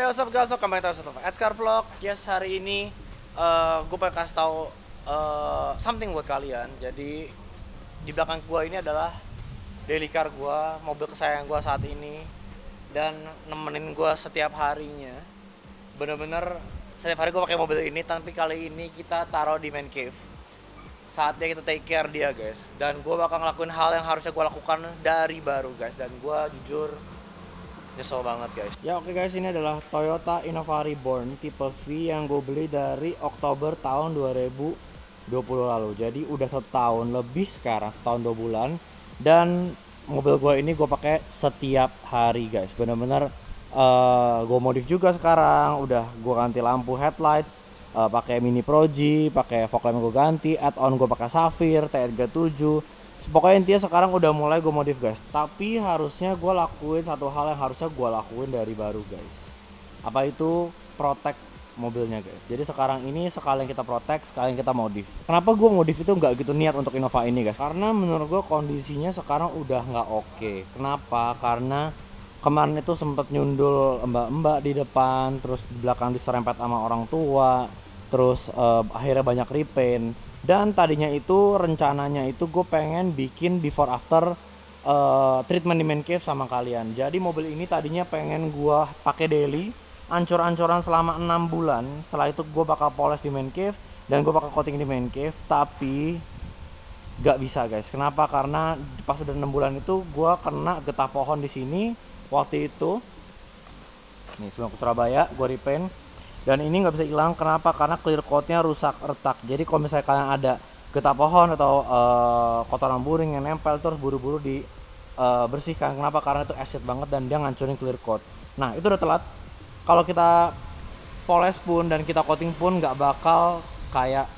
What's up guys, welcome back to episode of Edgar Vlog. Yes, hari ini gue pengen kasih tahu something buat kalian. Jadi di belakang gue ini adalah daily car gue, mobil kesayangan gue saat ini, dan nemenin gue setiap harinya. Bener-bener setiap hari gue pakai mobil ini, tapi kali ini kita taruh di man cave. Saatnya kita take care dia guys. Dan gue bakal ngelakuin hal yang harusnya gue lakukan dari baru guys. Dan gue jujur nyesel banget guys. Ya oke guys, ini adalah Toyota Innova Reborn tipe V yang gue beli dari Oktober tahun 2020 lalu. Jadi udah 1 tahun lebih sekarang, 1 tahun 2 bulan. Dan mobil gue ini gue pakai setiap hari guys. Bener-bener gue modif juga sekarang. Udah gue ganti lampu headlights, pakai Mini Pro G, pakai fog lamp gue ganti, add-on gue pakai Sapphire TR37. Pokoknya intinya sekarang udah mulai gue modif guys. Tapi harusnya gue lakuin satu hal yang harusnya gue lakuin dari baru guys. Apa itu? Protect mobilnya guys. Jadi sekarang ini sekalian kita protect, sekalian kita modif. Kenapa gue modif itu nggak gitu niat untuk Innova ini guys? Karena menurut gue kondisinya sekarang udah nggak oke. Kenapa? Karena kemarin itu sempet nyundul mbak-mbak di depan, terus di belakang diserempet sama orang tua, terus akhirnya banyak repaint. Dan tadinya itu rencananya itu gue pengen bikin before after treatment di man cave sama kalian. Jadi mobil ini tadinya pengen gue pakai daily, ancur-ancuran selama 6 bulan. Setelah itu gue bakal poles di man cave dan gue bakal coating di man cave. Tapi gak bisa guys. Kenapa? Karena pas udah 6 bulan itu gue kena getah pohon di sini waktu itu. Nih sebelum ke Surabaya gue repaint. Dan ini nggak bisa hilang, kenapa? Karena clear coatnya rusak, retak. Jadi kalau misalnya kalian ada getah pohon atau kotoran buring yang nempel, terus buru-buru dibersihkan. Kenapa? Karena itu acid banget dan dia ngancurin clear coat. Nah itu udah telat. Kalau kita poles pun dan kita coating pun nggak bakal kayak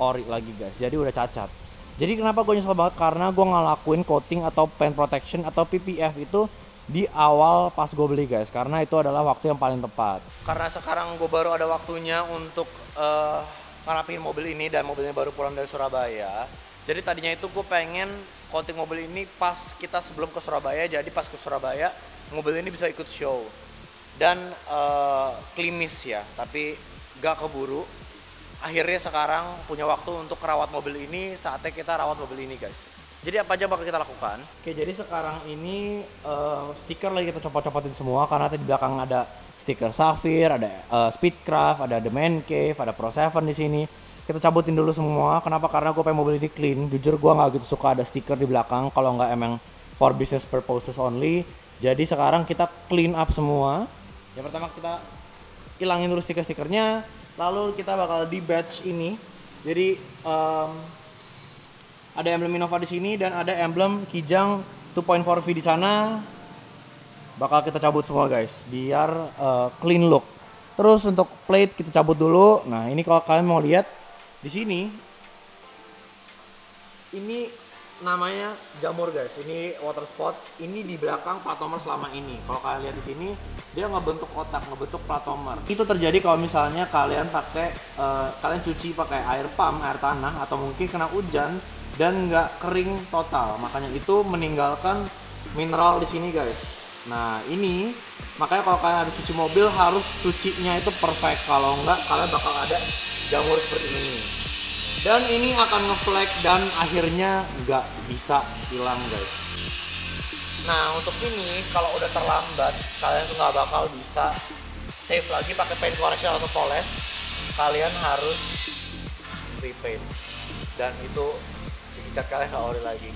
ori lagi guys. Jadi udah cacat. Jadi kenapa gue nyesel banget? Karena gue ngelakuin coating atau paint protection atau PPF itu di awal pas gue beli guys, karena itu adalah waktu yang paling tepat. Karena sekarang gue baru ada waktunya untuk ngerapin mobil ini dan mobilnya baru pulang dari Surabaya. Jadi tadinya itu gue pengen coating mobil ini pas kita sebelum ke Surabaya. Jadi pas ke Surabaya mobil ini bisa ikut show dan klimis ya, tapi gak keburu. Akhirnya sekarang punya waktu untuk rawat mobil ini, saatnya kita rawat mobil ini guys. Jadi apa aja bakal kita lakukan? Oke, jadi sekarang ini stiker lagi kita copot-copotin semua karena di belakang ada stiker Sapphire, ada Speedcraft, ada The Man Cave, ada Pro 7 di sini. Kita cabutin dulu semua. Kenapa? Karena gue pengen mobil ini clean. Jujur gue nggak gitu suka ada stiker di belakang kalau nggak emang for business purposes only. Jadi sekarang kita clean up semua. Yang pertama kita hilangin dulu stiker-stikernya, lalu kita bakal di batch ini. Jadi ada emblem Innova di sini dan ada emblem Kijang 2.4V di sana. Bakal kita cabut semua guys, biar clean look. Terus untuk plate kita cabut dulu. Nah ini kalau kalian mau lihat di sini, ini namanya jamur guys. Ini water spot. Ini di belakang plat nomor selama ini. Kalau kalian lihat di sini, dia ngebentuk kotak, ngebentuk plat nomor. Itu terjadi kalau misalnya kalian pakai, kalian cuci pakai air pump, air tanah, atau mungkin kena hujan dan nggak kering total, makanya itu meninggalkan mineral di sini guys. Nah ini makanya kalau kalian habis cuci mobil harus cucinya itu perfect, kalau nggak kalian bakal ada jamur seperti ini dan ini akan ngeflek dan akhirnya nggak bisa hilang guys. Nah untuk ini kalau udah terlambat kalian tuh nggak bakal bisa save lagi pakai paint correction atau poles, kalian harus repaint dan itu cat kalian nggak ori lagi.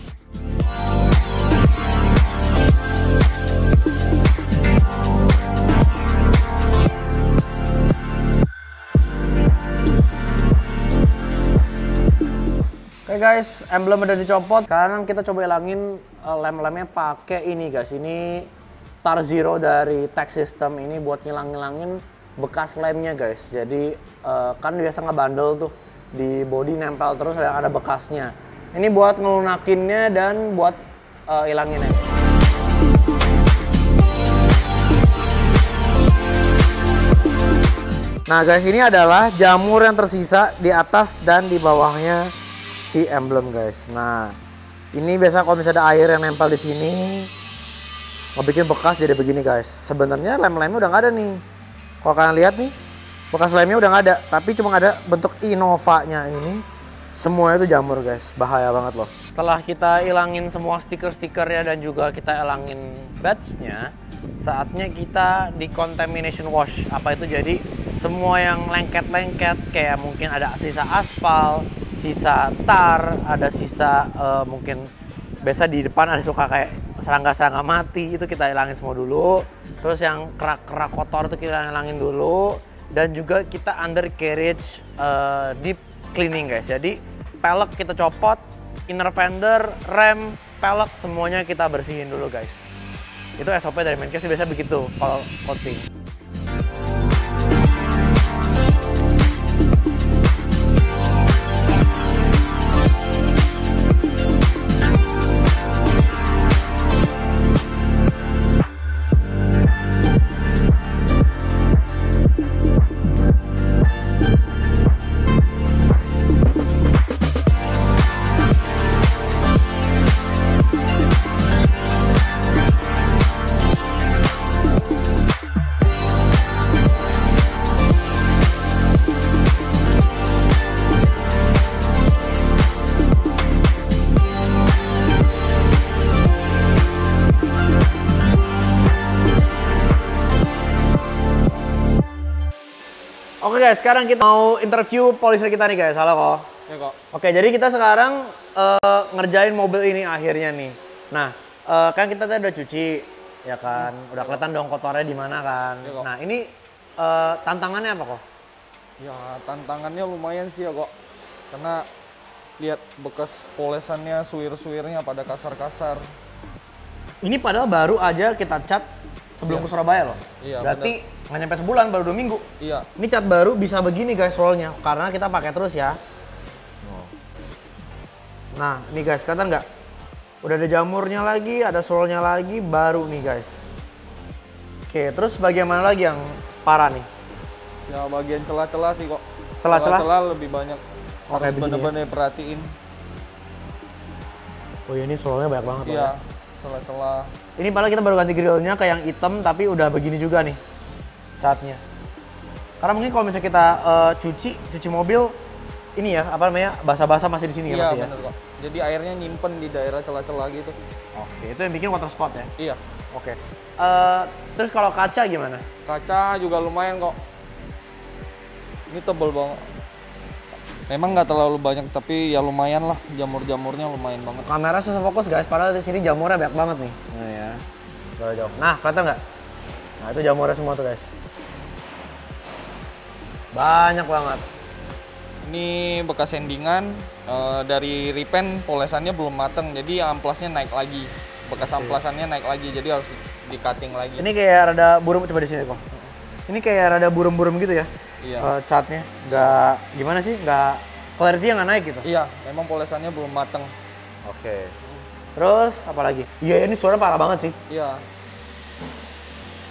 Oke guys, emblem udah dicopot. Sekarang kita coba hilangin lem-lemnya pakai ini guys. Ini Tar Zero dari Tech System, ini buat ngilang-ngilangin bekas lemnya guys. Jadi kan biasa ngebandel tuh di body nempel terus ada bekasnya. Ini buat ngelunakinnya dan buat hilanginnya. Nah guys, ini adalah jamur yang tersisa di atas dan di bawahnya si emblem guys. Nah ini biasa kalau misalnya ada air yang nempel di sini ngebikin bekas jadi begini guys. Sebenarnya lem-lemnya udah nggak ada nih. Kalau kalian lihat nih, bekas lemnya udah nggak ada, tapi cuma ada bentuk Innova-nya ini. Semuanya itu jamur guys, bahaya banget loh. Setelah kita ilangin semua stiker-stikernya dan juga kita ilangin badge-nya, saatnya kita decontamination wash. Apa itu? Jadi semua yang lengket-lengket, kayak mungkin ada sisa aspal, sisa tar, ada sisa mungkin biasa di depan ada suka kayak serangga-serangga mati, itu kita ilangin semua dulu. Terus yang kerak-kerak kotor itu kita ilangin dulu. Dan juga kita undercarriage deep cleaning guys. Jadi pelek kita copot, inner fender, rem, pelek semuanya kita bersihin dulu guys. Itu SOP dari Menkes biasa begitu kalau coating. Oke guys, sekarang kita mau interview polisher kita nih guys. Halo kok. Ya kok. Oke, jadi kita sekarang ngerjain mobil ini akhirnya nih. Nah, kan kita tadi udah cuci, ya kan. Udah kelihatan dong kotornya di mana kan. Ya, kok. Nah, ini tantangannya apa kok? Ya tantangannya lumayan sih ya kok. Karena lihat bekas polesannya, suwir-suwirnya pada kasar-kasar. Ini padahal baru aja kita cat sebelum ke Surabaya loh. Iya, berarti nggak nyampe sebulan, baru 2 minggu. Iya. Ini cat baru bisa begini guys rollnya, karena kita pakai terus ya. Nah, ini guys, kelihatan nggak? Udah ada jamurnya lagi, ada rollnya lagi, baru nih guys. Oke, terus bagian mana lagi yang parah nih? Ya bagian celah-celah sih kok. Celah-celah? Celah lebih banyak. Oke, Harus begini ya. bener-bener perhatiin. Oh iya, ini rollnya banyak banget loh Iya, ya. celah-celah. Ini padahal kita baru ganti grillnya ke yang hitam, tapi udah begini juga nih catnya. Karena mungkin kalau misalnya kita cuci mobil, ini ya, apa namanya, basah-basah masih di sini ya Iya masih ya? bener kok. Jadi airnya nyimpen di daerah celah-celah gitu. Oke, itu yang bikin water spot ya? Iya. Oke. Terus kalau kaca gimana? Kaca juga lumayan kok. Ini tebel banget. Memang nggak terlalu banyak, tapi ya lumayan lah. Jamur-jamurnya lumayan banget. Kamera susah fokus guys, padahal di sini jamurnya banyak banget nih. Nah ya, jauh. Nah, kelihatan nggak? Nah, itu jamurnya semua tuh guys. Banyak banget. Ini bekas sandingan dari repaint polesannya belum mateng, jadi amplasnya naik lagi. Bekas amplasannya naik lagi, jadi harus di cutting lagi. Ini kayak rada burum, coba di sini kok. Ini kayak rada burum-burum gitu ya? Iya. Catnya nggak gimana sih? Nggak clarity yang nggak naik gitu? Iya, memang polesannya belum mateng. Oke. Terus apa lagi? Iya, ini suara parah banget sih. Iya.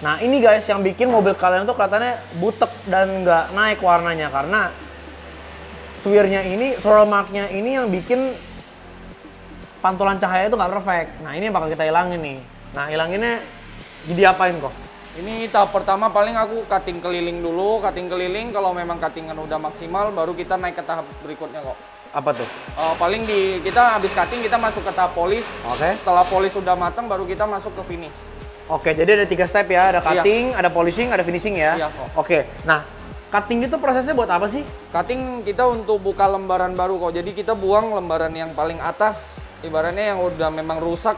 Nah ini guys yang bikin mobil kalian tuh kelihatannya butek dan nggak naik warnanya karena swirnya ini, swirl marknya ini yang bikin pantulan cahaya itu nggak perfect. Nah ini yang bakal kita hilangin nih. Nah hilanginnya jadi apain kok? Ini tahap pertama paling aku cutting keliling dulu, cutting keliling. Kalau memang cuttingan udah maksimal, baru kita naik ke tahap berikutnya kok. Apa tuh? Paling kita habis cutting kita masuk ke tahap polish. Oke. Setelah polish sudah matang, baru kita masuk ke finish. Oke, jadi ada 3 step ya, ada cutting, ada polishing, ada finishing ya? Iya, kok. Oke, nah cutting itu prosesnya buat apa sih? Cutting kita untuk buka lembaran baru kok. Jadi kita buang lembaran yang paling atas, ibaratnya yang udah memang rusak,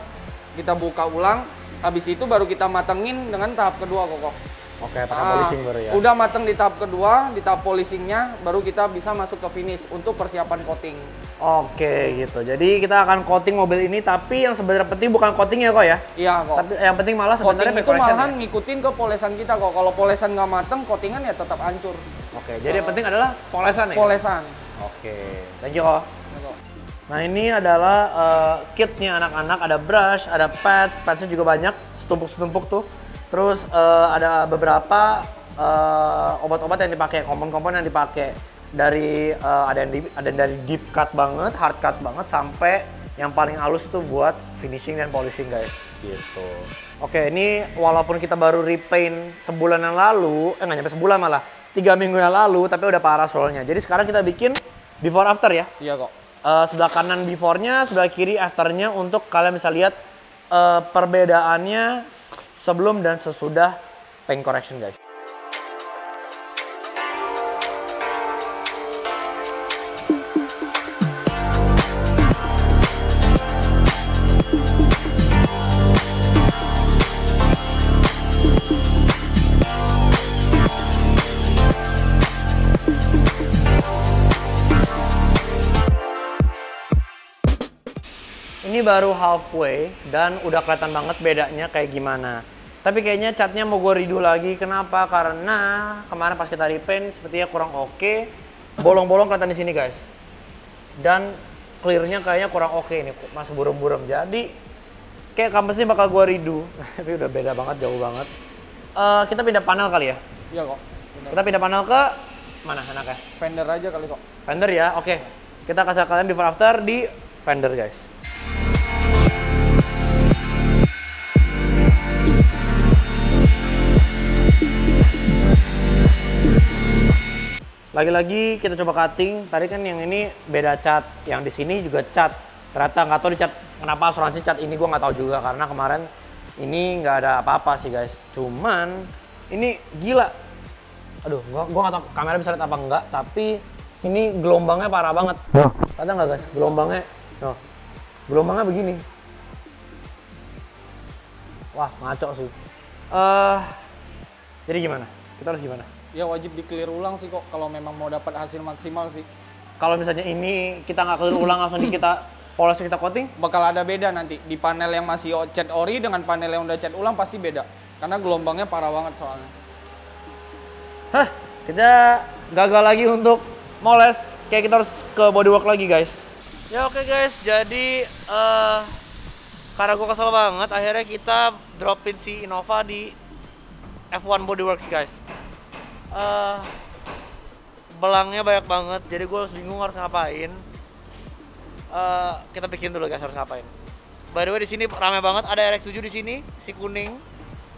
kita buka ulang. Habis itu baru kita matengin dengan tahap kedua kok. Oke, pakai polishing baru ya? Udah mateng di tahap kedua, di tahap polishingnya, baru kita bisa masuk ke finish untuk persiapan coating. Oke, gitu. Jadi kita akan coating mobil ini, tapi yang sebenarnya penting bukan coatingnya kok ya? Iya kok. Tapi yang penting malah Coating sebenarnya itu malahan ya? ngikutin ke polesan kita kok. Kalau polesan nggak mateng, coatingan ya tetap hancur. Oke, jadi yang penting adalah polesan ya? Polesan. Oke, thank you kok. Nah ini adalah kitnya anak-anak, ada brush, ada padsnya juga banyak, setumpuk-setumpuk tuh. Terus ada beberapa obat-obat yang dipakai, kompon-kompon yang dipakai dari ada yang dari deep cut banget, hard cut banget, sampai yang paling halus tuh buat finishing dan polishing guys, gitu. Oke, ini walaupun kita baru repaint sebulan yang lalu, nggak nyampe sebulan malah, 3 minggu yang lalu, tapi udah parah soalnya. Jadi sekarang kita bikin before after ya. Iya kok. Sebelah kanan before-nya, sebelah kiri after-nya untuk kalian bisa lihat perbedaannya sebelum dan sesudah paint correction guys. Ini baru halfway dan udah kelihatan banget bedanya kayak gimana. Tapi kayaknya catnya mau gue redo lagi. Kenapa? Karena kemarin pas kita repaint sepertinya kurang oke. Bolong-bolong kelihatan di sini guys. Dan clearnya kayaknya kurang oke ini, masih buram-buram. Jadi kayak kampusnya bakal gue redo. Tapi udah beda banget, jauh banget. Kita pindah panel kali ya? Iya kok. Bener. Kita pindah panel ke mana enaknya? Fender aja kali kok. Fender ya, oke. Kita kasih kalian before after di Fender guys. Lagi-lagi kita coba cutting. Tadi kan yang ini beda cat, yang di sini juga cat. Ternyata nggak tahu dicat kenapa asuransi cat ini, gue nggak tahu juga karena kemarin ini nggak ada apa-apa sih guys. Cuman ini gila. Aduh, gua nggak tahu kamera bisa lihat apa enggak, tapi ini gelombangnya parah banget. Kata nggak guys, gelombangnya, no, gelombangnya begini. Wah, ngaco sih. Jadi gimana? Kita harus gimana? Ya wajib di-clear ulang sih kok kalau memang mau dapat hasil maksimal sih. Kalau misalnya ini kita nggak clear ulang langsung kita poles, kita coating, Bakal ada beda nanti di panel yang masih cat ori dengan panel yang udah cat ulang pasti beda. Karena gelombangnya parah banget soalnya. hah, kita gagal lagi untuk moles. Kayak kita harus ke bodywork lagi guys. Ya oke guys, jadi karena gue kesel banget, akhirnya kita dropin si Innova di F1 Bodyworks guys. Belangnya banyak banget, jadi gue bingung harus ngapain. Kita bikin dulu guys harus ngapain. By the way di sini ramai banget, ada RX7 di sini, si kuning.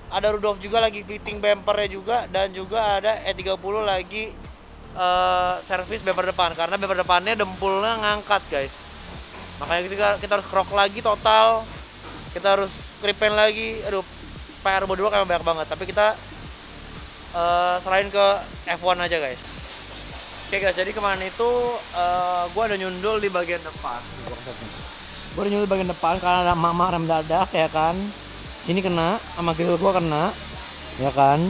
Ada Rudolf juga lagi fitting bumpernya juga, dan juga ada E30 lagi servis bumper depan karena bumper depannya dempulnya ngangkat guys. Makanya kita harus krok lagi total. Kita harus repaint lagi. Aduh, PR bodywork emang banyak banget, tapi kita serahin ke F1 aja guys. Oke guys, jadi kemarin itu gue ada nyundul di bagian depan. Gue udah nyundul di bagian depan karena ada mama rem dadak ya kan. Sini kena, sama grill gue kena, ya kan.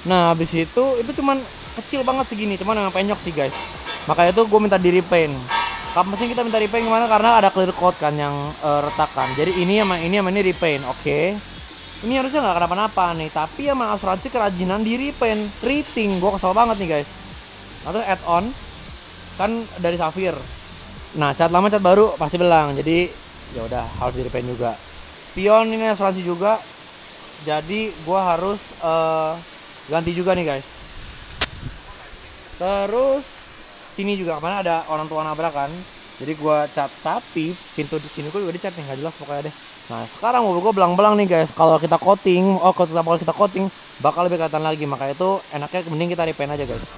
Nah habis itu cuman kecil banget segini, cuman emang penyok sih guys. Makanya itu gue minta di repaint. Kampusnya kita minta repaint gimana? Karena ada clear coat kan yang retakan. Jadi ini sama ini repaint, oke. Ini harusnya nggak kenapa-napa nih, tapi emang asuransi kerajinan di repaint, treating, gue kesel banget nih guys. Nah terus add-on kan dari Safir. Nah cat lama cat baru pasti belang, jadi ya udah harus di repaint juga. Spion ini asuransi juga, jadi gue harus ganti juga nih guys. Terus sini juga kemana ada orang tua nabrak kan, jadi gue cat, tapi pintu di sini gue juga dicat nih, nggak jelas pokoknya deh. Nah sekarang mobil gue belang-belang nih guys. Kalau kita coating, kalau kita coating bakal lebih kelihatan lagi. Makanya itu enaknya mending kita repaint aja guys.